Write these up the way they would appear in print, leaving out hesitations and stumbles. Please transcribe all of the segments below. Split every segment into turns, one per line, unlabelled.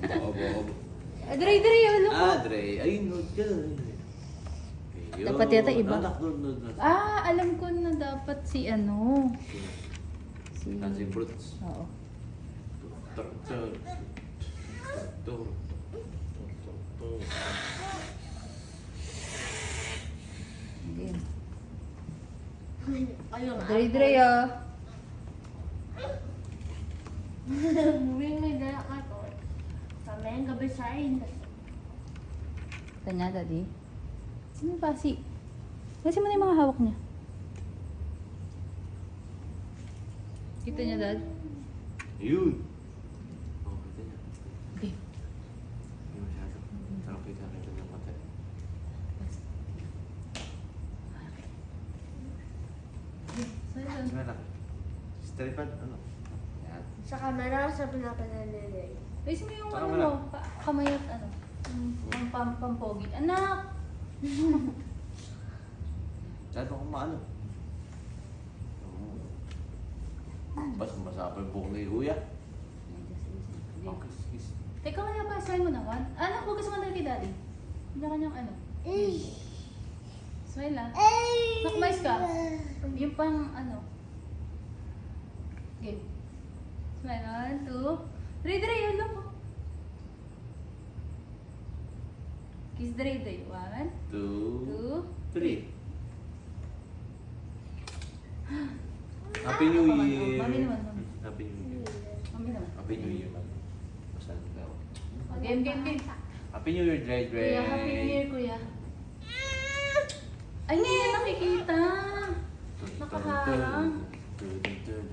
Abo.
Dre, ano ko?
Dre. Ayun, no.
Dapat yata iba.
Anak, doon.
Alam ko na dapat si ano. Si...
Dancing fruits.
Oo. Game. Dre,
May dala ka to. Kami ang gabi sa akin.
Tanya, daddy. Sino yung pasi? Kasi mo na yung mga hawak niya. Kita niya, dad?
Yun. Oh, kita niya.
Okay.
Hindi masyado. Sarap kita ng konti. Sige lang. Straight pad, ano? Yan.
Sa camera, sa pinapananilay.
Ayos mo yung
Saka
ano
wala.
mo, kamay at ano. Pampogi. Anak!
Masyado akong maano. Basa pa yung buhok ni Kuya. Okay, sige.
Teka, wala pa. Smile mo naman. Anak, huwag ka sumandal kay daddy. Hindi kanyang ano. Smile ah. Nakmais ka. Yung pang ano. Game. Smile. 1, 2. Dre, yun lang po. Kiss Dre. 1,
2,
2.
3. Happy New Year!
Mami naman, mami.
Happy New Year.
Mami naman.
Happy New Year, man. Masan ka.
Game.
Happy New Year, Dre.
Kuya, Happy New Year, kuya. Ay, ngayon nakikita. Nakaharang.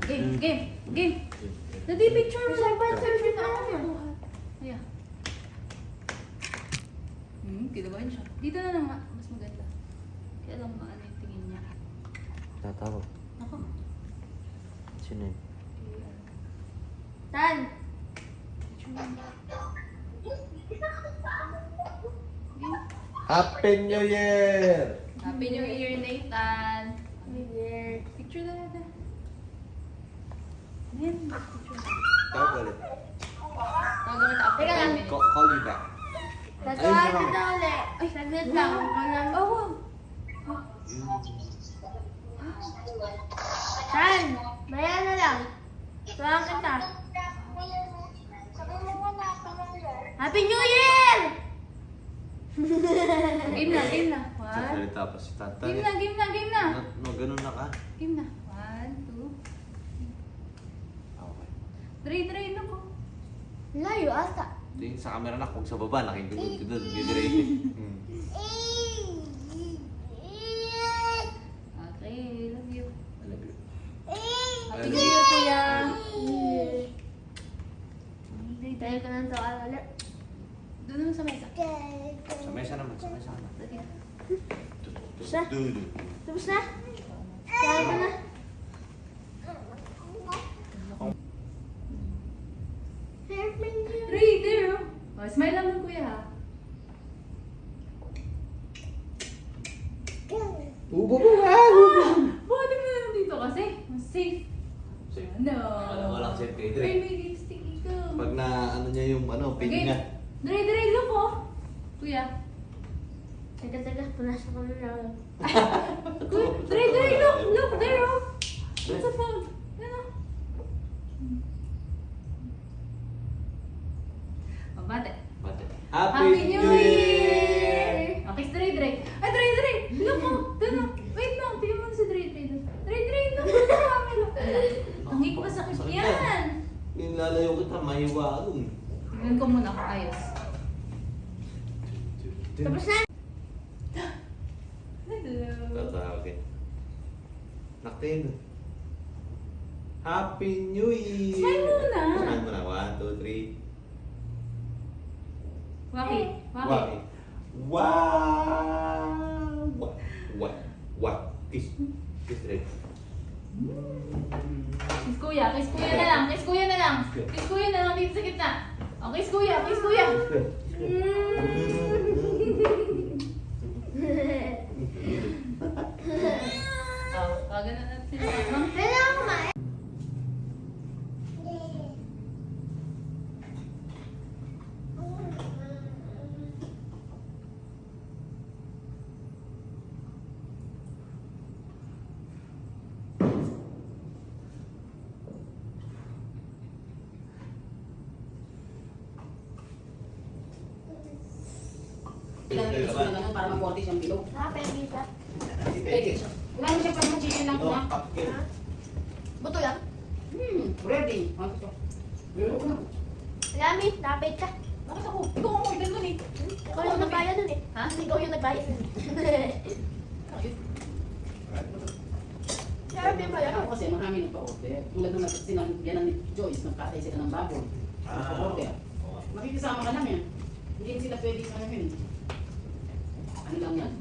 Game. Nadi picture mo lang ba? Picture na ako. Ayan. Kinabahan siya. Dito na lang nga. Mas maganda. Kaya lang maano yung tingin niya.
Tatawag.
Ako.
Sino yun?
Tan!
Happy New Year!
Happy New Year, Nathan.
Year.
Picture na natin. Ayan, picture.
Tawag ulit.
Tawagan kita after
Teka lang.
10 minutes.
Call you back.
Tatawagan na ulit. Ay, saglit lang.
Oh, wow.
Tan! Maya na lang. Tawagan kita. Happy New Year!
Game na.
Sasalita pa si tatay.
Game na.
No, ganun na ka?
Game na. 1, 2.
Okay.
Dre, ano po?
Layo ata.
Tingin sa camera na kung sa baba, nakikingod ko doon. Gidre.
Okay, love you.
I love you.
Happy New Year, kuya.
Tayo ka ng tawag ulit.
Doon naman sa mesa.
Sa mesa naman, sa mesa naman.
Dali na.
Sa?
Dudu.
Tapos na? Tawagan ka na. Happy New Year.
Dre, there. Oh, smile lang ng kuya ha. Buhatin mo na lang dito kasi. Mas safe.
Safe.
No.
Walang safe kay Dre.
Ay, may lipstick ikaw.
Pag na ano niya yung pin
Okay.
niya.
Dre, look oh. Kuya.
Teka, punasa ko na lang.
Dre, look, there oh. What's the phone? Yan oh. Oh, bate.
Bate.
Happy New Year! Okay, Dre. Ay, Dre! Look oh! Doon oh! Wait lang, tingnan mo si Dre. Dre, look sa camera. Ang higpa sa yan!
Yung lalayo kita, mahiwa dun.
Tingnan ko muna kung ayos.
Tapos na?
Hello.
Tatawagin. Naktin. Happy New Year!
Smile muna.
Smile muna. 1, 2, 3.
Waki.
Wow! What? Kiss. Kiss Dre.
Kiss kuya na lang. Kiss kuya na lang dito sa gitna. Oh, kiss kuya. Oh, kagana natin sila.
Kailangan kumain.
Ilang piso na ganun para mag-40 siyang kilo.
Nakapenggi ka.
Pwede. Wala mo siya pag chicken lang na.
Buto lang.
Ready. Ano ito? Meron ko na.
Lami, nakapay ka.
Bakit ako? Ikaw ang order nun eh.
Ikaw yung nagbayad nun eh.
Ha?
Ikaw yung nagbayad nun.
Ayun.
Grabe ba yan?
Ako kasi marami nagpa-order. Tulad nung sinabyanan ni Joyce, nagkatay sila ng baboy. Nagpa-order. Makikisama ka lang yan. Hindi sila pwede sa amin. Ano lang yan?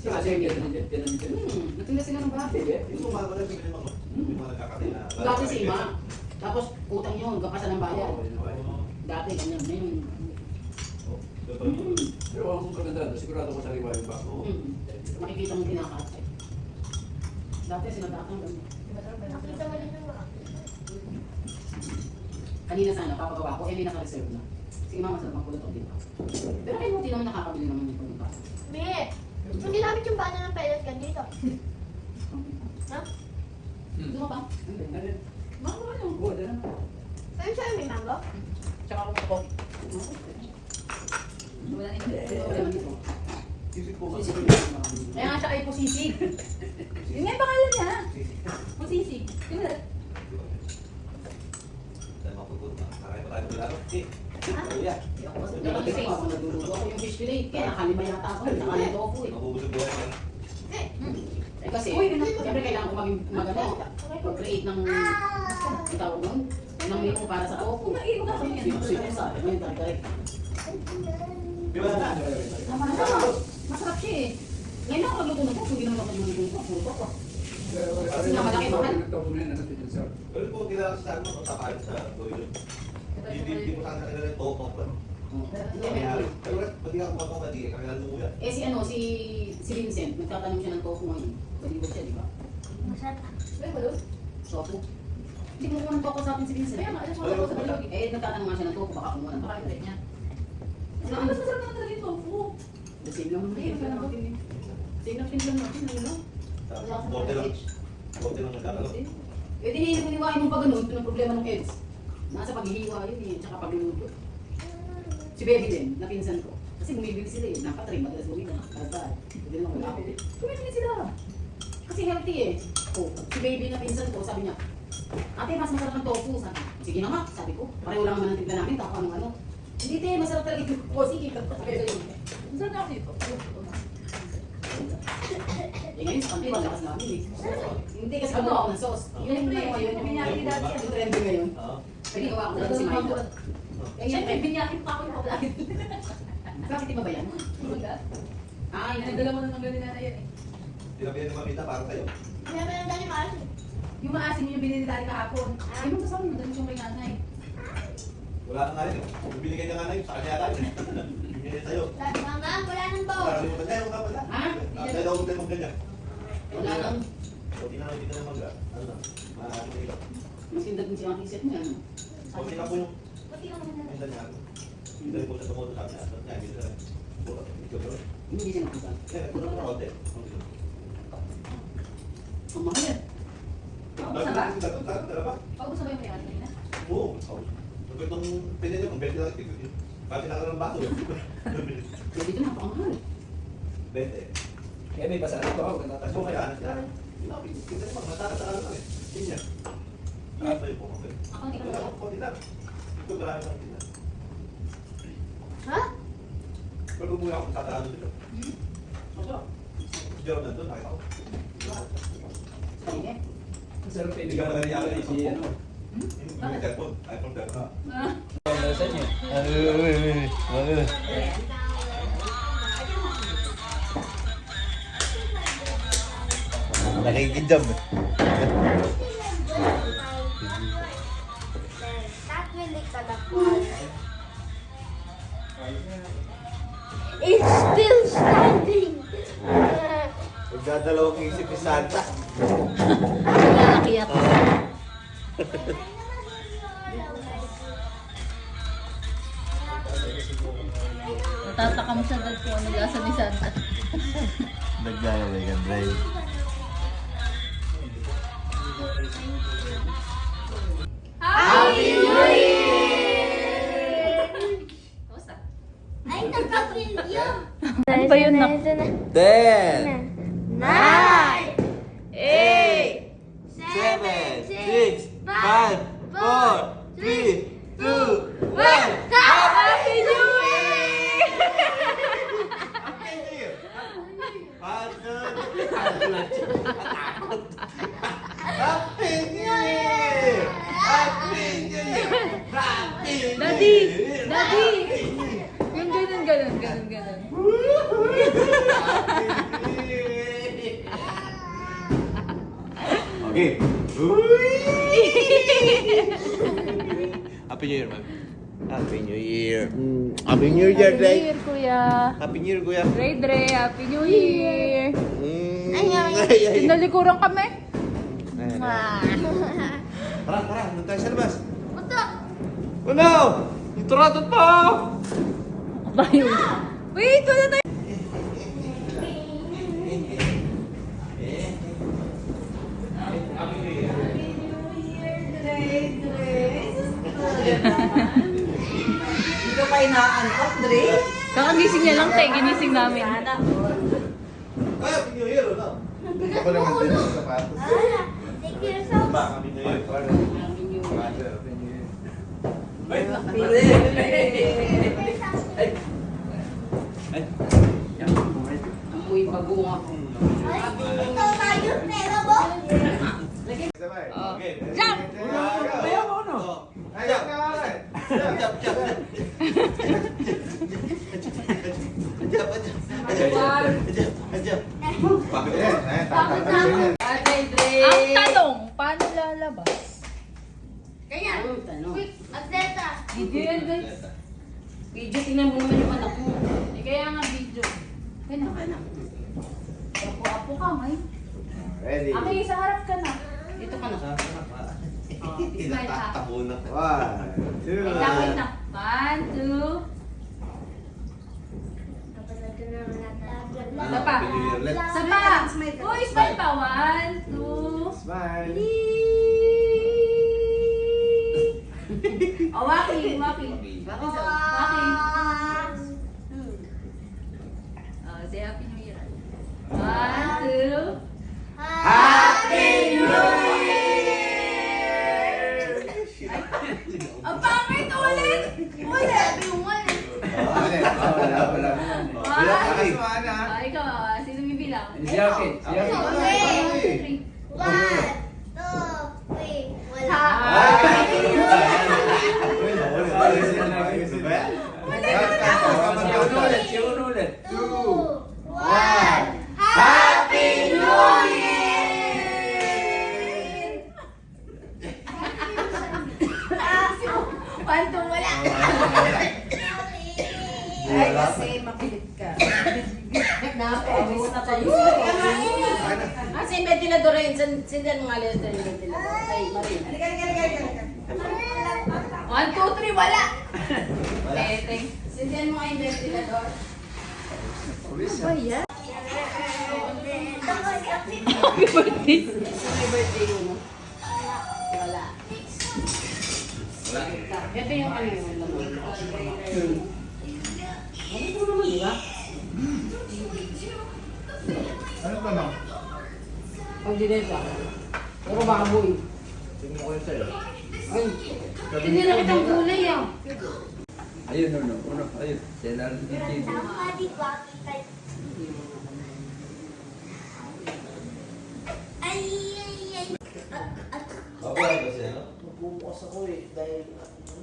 Kasi
Natinda sila ng baboy.
yung sumama na bigyan mo. Yung mga nagkakatay na.
Dati si Ima. Tapos utang yun, kapasan ng bayan. Dati ganyan. Ngayon.
Pero kung kaganda, sigurado ko sa riwa yung bako.
Makikita mo kinakatay. Dati sinadatang ganyan.
Nakita mo din yung mga.
Kanina sana, papagawa ko, eh may naka-reserve na. Sige mama, sarap magkulot o dito. Pero kayo hindi naman nakakabili naman yung pagkakata.
Be, kung ginamit yung bana ng pellet gun dito. Ha?
Gusto mo pa?
Mga ano?
Ayun sa'yo may mango?
Tsaka ako sa coffee.
Wala na
Wala naman dito.
Isip ko ba?
Kaya nga siya ay pusisig. Yun nga yung pangalan niya. Pusisig. Di ba?
Dahil mapupunta na. Kakain pa tayo ng laro. Yeah.
Kasi ako nagluluto ako yung fish fillet. Kaya nakalima yata ako. Nakalito ako eh.
Mabubusog buhay ka.
Eh kasi, siyempre kailangan ko mag-create ng tawag nun. Ng menu para sa tofu. Sino sa akin? Yung direct.
Di ba na?
Tama na. Masarap siya eh. Ngayon ako nagluto ng tofu. Hindi naman ako nagluto. Puro tofu. Kasi nga malaki mahal.
Pero kung kailangan sa akin, matapalit sa doyo. Hindi mo sana kailangan ng top lang. Pero pati ako magpapati, kailangan mo yan.
Eh si Vincent, nagtatanong siya ng tofu ngayon. Palibot siya, di ba?
Masarap.
Ay, wala.
Tofu. Hindi mo ng tofu sa akin si Vincent.
Kaya nga, alam mo ako sa balog.
Eh, nagtatanong nga siya ng tofu, baka kumuha ng
Baka
tofu.
yung niya. Ano mas masarap naman talaga yung tofu?
The same lang naman.
Ayun, wala naman.
Same lang lang natin, ano lang.
Tapos, konti lang. Konti lang nagkakalo.
Eh, dininiwain mo pa ganun, ito ng problema ng eggs. Nasa paghihiwa yun eh, tsaka pagluluto. Si Baby din, napinsan ko. Kasi bumibili sila eh, napatry, madalas bumibili. Karagdag. Hindi naman wala ako. Bumibili sila. Kasi healthy eh. Oh, si Baby napinsan ko, sabi niya, ate, mas masarap ng tofu. Sabi, sige na nga, sabi ko. Pareho lang naman ang timpla namin, tapos ano. Hindi te, masarap talaga ito. O, sige, sabi ko yun.
Masarap na ako dito.
Eh ngayon sa kanila, lakas namin eh. Hindi kasi gagawa ako ng sauce. Yun yung ngayon, yung trending ngayon. Pwede gawa ako ng si Mike. Eh,
Siyempre,
yan,
binyakin pa ako yung pagkain.
bakit iba ba yan? Ah,
Nagdala mo na ng ganun na yan eh.
Tinabihan ng mamita para sa'yo.
Kaya ba yung ganyan maasin?
Yung maasin yung binili dali kahapon. Ay, mo kasama mo, dali siyang kay nanay.
Wala na nga rin. Binigay na nga na yun. Sa kanya yata yun. Binigay sa'yo.
Mama, wala nang bowl.
Nakalimutan niya yung kapala. Kaya daw huwag tayo magganyan.
Wala lang.
O, di na lang, di na lang magga. Ano na? Maaari na iba.
Mas hindag mo siya isip niya. Ano?
O, di na po yung
Pati ka naman
minsan niya. Minsan po sa tumoto sa akin. At niya, hindi na. Ito ba?
Hindi siya nakita.
Kaya, kulang na konti.
Ang mahal yan.
Paubos na ba?
Dalawa?
Paubos na ba yung may asin na?
Oo. Pag itong pinili niya, kung 20 lang, tigil yun. Pati nakaroon ng baso.
Kaya dito napakamahal.
20.
Kaya may basa ito ako,
Tapos kung kaya, kita naman, matatatagal lang eh. Yun yan. Sa'yo po, okay.
Ako hindi ka na.
Konti lang. Ito marami lang kita.
Ha?
Pero kung muna akong tatarado dito.
Masarap.
Si Jerome nandun, nakita ko.
Sige.
Masarap pa ibigay na rin si ano.
Yung telephone, iPhone telephone.
Sa inyo.
Nakikidam eh.
That will lick the It's still standing.
Magdadalawang isip ni Santa.
Nakakaiyak. Natatakam siya dahil kung ano lasa ni Santa.
Naglalagay ka, Drive.
Happy New Year! Kamusta?
Ay, nagka
Ano ba yun, nak?
10,
9,
8, 7, 6, 5, 4, 3, 2, 1.
Happy New Year!
Happy New Year! Happy New Year! Happy New
Daddy!
Year!
Daddy! Yung ganun.
Okay. Happy New Year, man. Happy New Year. Happy New Year,
Happy New
Dre.
Year, kuya.
Happy New Year, kuya.
Dre, Happy New Year!
Ay.
Sinalikuran kami.
Tara, doon tayo sa labas.
Puto!
Ano? Ituratot pa!
Bayo. Wait, wala tayo.
Hindi ka pa inaantok, Dre.
Kakagising niya lang, tayo. Ginising namin.
Ay, Happy New Year, ano? Ako naman din sa sapatos.
Ala, take yourself.
Happy New Year.
Amoy bagong ako.
Ay, ikaw tayo, pero mo.
Okay.
Jump!
Ayaw mo, no? Ayaw ka nga. Jump.
Ate, Dre.
Ang tanong, paano lalabas?
Ganyan.
Tanong.
Quick, atleta.
Video yan, guys.
Video, tingnan mo naman yung anak mo.
Eh, kaya nga video. Ganun. Apo-apo ka, may.
Ready?
Okay, sa harap ka na.
Dito ka na.
Tinatatakbo na. 1, 2.
Wait lang. 1, 2. Isa pa.
Happy New Year. Let's
Isa pa. Uy, smile pa. 1, 2.
smile.
Oh, walking.
Bakit sa?
Walking. Oh, say Happy New Year. 1, 2.
Happy New
Ang pangit ulit!
Ulit, yung ulit.
Wala.
Ah, ikaw, sino bibilang?
Si Yaki. Si Yaki.
Okay. 1, 2, 3. Wala.
Happy New
Ulit.
2, 1. Happy New Year!
1, 2, wala.
Ay, kasi mapilit ka. Napawis na kayo. Ah, si ventilador rin. Sindihan mo nga lang yung ventilador. Ay, Marin.
1, 2, 3, wala. Teng.
Sindihan mo nga yung ventilador.
Happy birthday.
Sino yung birthday mo? Wala. Ito yung ano yung laman. Ano po naman, di ba?
Ano to, no?
Pag dinesa. Pero baka boy.
Tingnan ko yun sa'yo.
Ay, hindi na kitang gulay ah.
Ayun, no. Ayun. Sila rin si Chico.
Somebody got me like... Ay.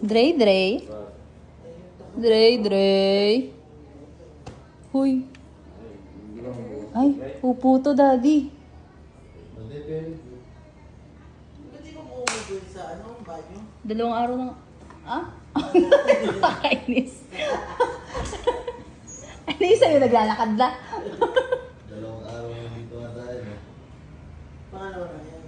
Dre. Huy. Ay, upo to, daddy. Dalawang araw lang. Ah? Nakakainis. Ano yung sa'yo, naglalakad na?
Dalawang araw na dito nga tayo, no?
Pangalawa na yan.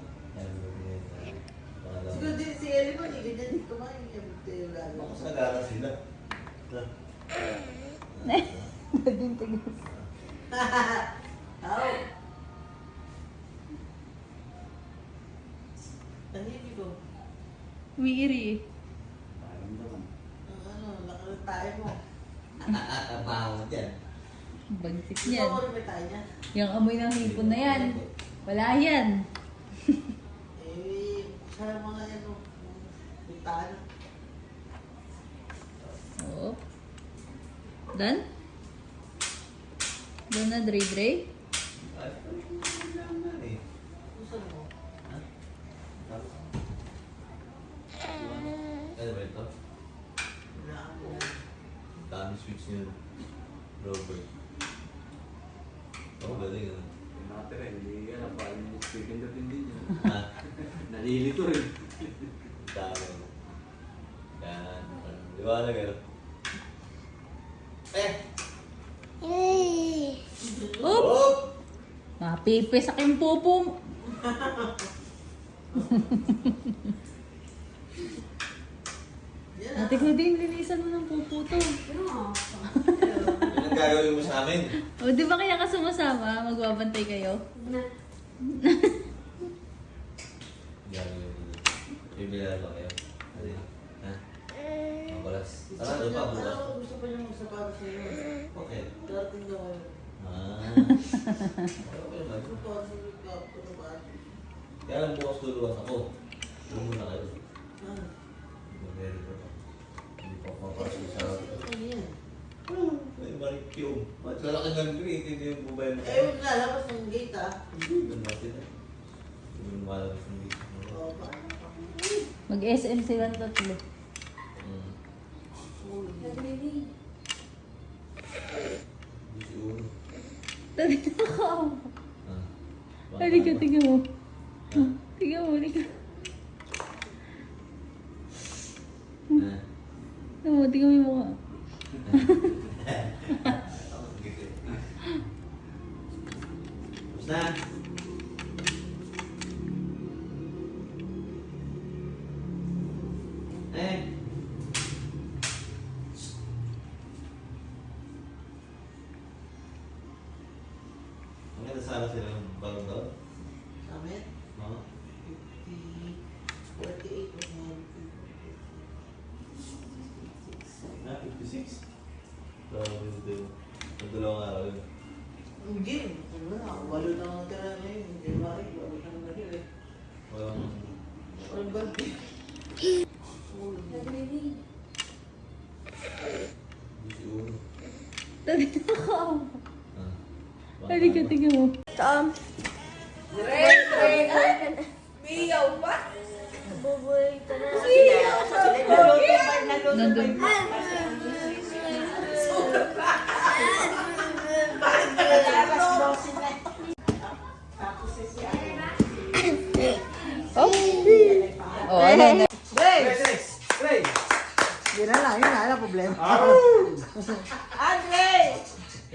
Pangalawa.
Siguro din si Ellie mo, hindi ganyan dito kumain. Yung lalo.
Baka sa gara sila.
Naging-tigis.
Aw! Tahimik ko.
Umiiri eh.
Ang ano, nakalatayin mo.
Baho dyan.
Bagsik
Gusto
yan.
ko rin may tayo niya.
Yung amoy ng hipon na yan. Wala yan.
Eh, sa mga yan, no, puntaan.
Oo. Done? Done na, Dre Dre?
Ay, lang na eh.
Gusto mo?
Ano ba ito?
Wala ako.
Dami switch niya. Robert. Oh, galing ah.
Nakatira, hindi ka na pa. Pindutin din yun.
Ha?
Nalilito rin.
Dami. Yan. Liwanag ano?
Oop!
Oh!
Mapipisak yung pupo mo.
Yan
Ate ko din, linisan mo ng pupo to.
Yan ang gagawin mo sa amin.
O, di ba kaya ka sumasama? Magbabantay kayo?
Gagawin mo. Bibilan ba kayo? Ano yun? Ha? Ang balas. Tara, doon pa bukas.
Ano, gusto pa niya magsapatos sa iyo.
Okay.
Darating daw kayo.
Ah. Okay naman.
Ano pa, ano ba?
Kaya lang bukas luluwas ako. Doon muna kayo.
Ano?
Very good. Hindi pa papasok sa akin.
Ano yan?
May marikyong. Malaki ng green. Hindi yung bubayan mo.
Eh, huwag lalabas ng gate ah.
Doon natin eh. Yung malabas ng dito.
Oo, paano pa?
Mag-SM silang tatlo.
Gusto ulo.
Tabi na ako.
Ah.
Halika, tingnan mo. Tingnan mo, halika.
Ah.
Tingnan mo, tingnan mo yung mukha.
Tapos na. Eh. Ang ganda sana sila ng balong daw.
Sa amin?
No?
50, 48 o
Na, 56. So, ito yung dalawang araw yun.
Hindi. Ano na, walo na ang tira ngayon. January, walo na ang nagil eh.
Walang...
Walang bante.
Gusto ulo.
Tabi na ako.
Ah.
Halika, tingnan mo.
Buboy ka na.
Nandun. Oh, ano, ano.
Yun na lang, yun na lang problema. Andre!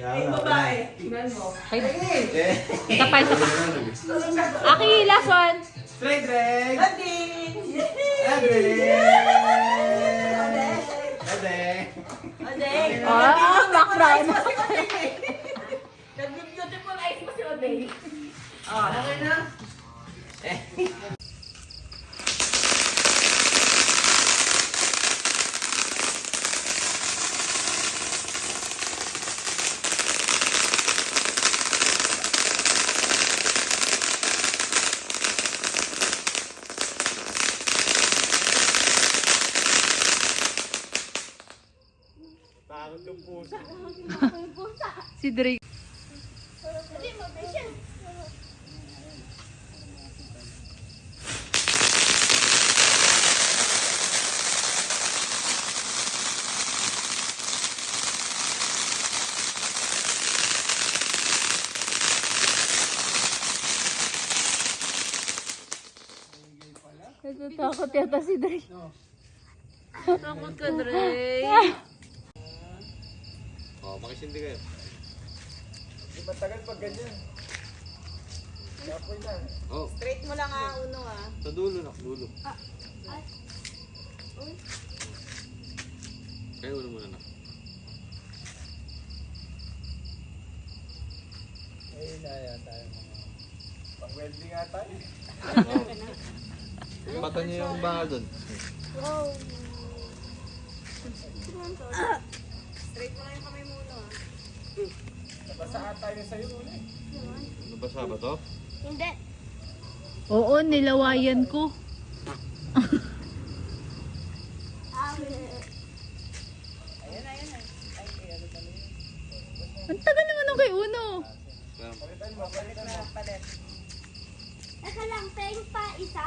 Ay, babae. Tingnan mo.
Ito pa, ito pa. Aki, last one. Oh, background.
Nag-beautiful eyes mo si Odey.
Okay na?
Si Drake.
Hindi mo, patient.
Natatakot yata si Drake. Takot ka, Drake.
Oh, makisindi kayo. Oh,
Straight mo lang ah, uno ah.
sa dulo na, dulo. Kayo ulo muna na. Mata niyo yung bangal doon.
Wow.
Nabasa ba to?
Hindi.
Oo, nilawayan ko. Ang tagal naman nung kay Uno.
Teka lang, paying pa isa.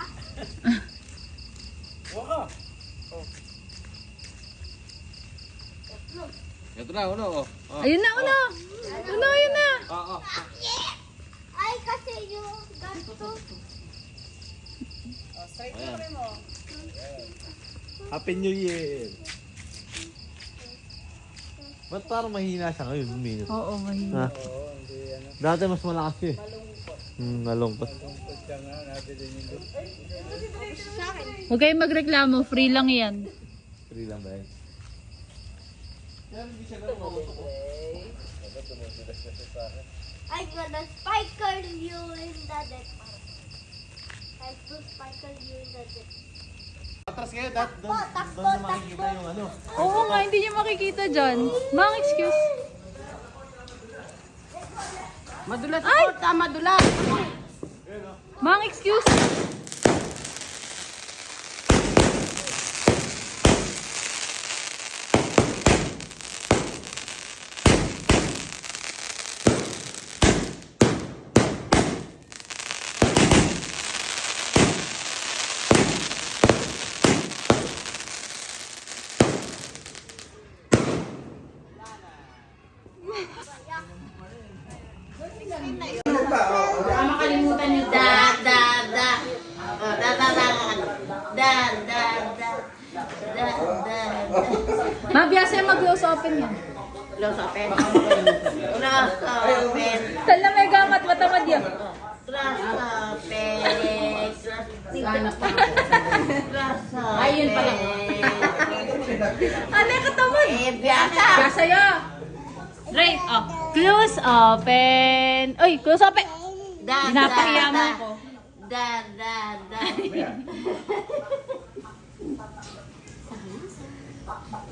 Ito na, uno. Oh.
Ayun na, Uno. Uno, ayun na.
Ay, kasi yung ganito.
Happy New Year! Ba't parang mahina siya ngayon, minute?
Oo, mahina.
Ha? Dati mas malakas eh. Nalungkot.
Huwag kayong magreklamo, free lang yan.
Free lang ba yun?
I'm gonna sparkle you in the deck. I put sparkle you in the deck.
Atras kayo,
Takbo, takbo, takbo.
yung ano.
Oo nga, hindi niyo makikita dyan. Mang excuse.
Madulas ako, madulas.
Mang excuse.
Baka makalimutan yung
Mabiyasa yung mag-close open yan.
Close open.
Tala may gamat, matamad yan.
Ayun pala.
Ano yung katamad? Biyasa ya. Right, oh. Close open. Uy, close open. Pinapahiya mo ako.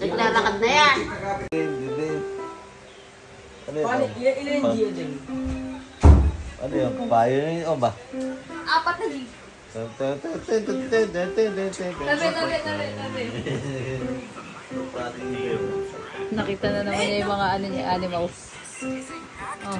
Naglalakad na yan.
Ano yun? Ano yun? Payo na yun o ba?
Apat na di.
Nakita na naman niya yung mga ano niya, animals. Oh.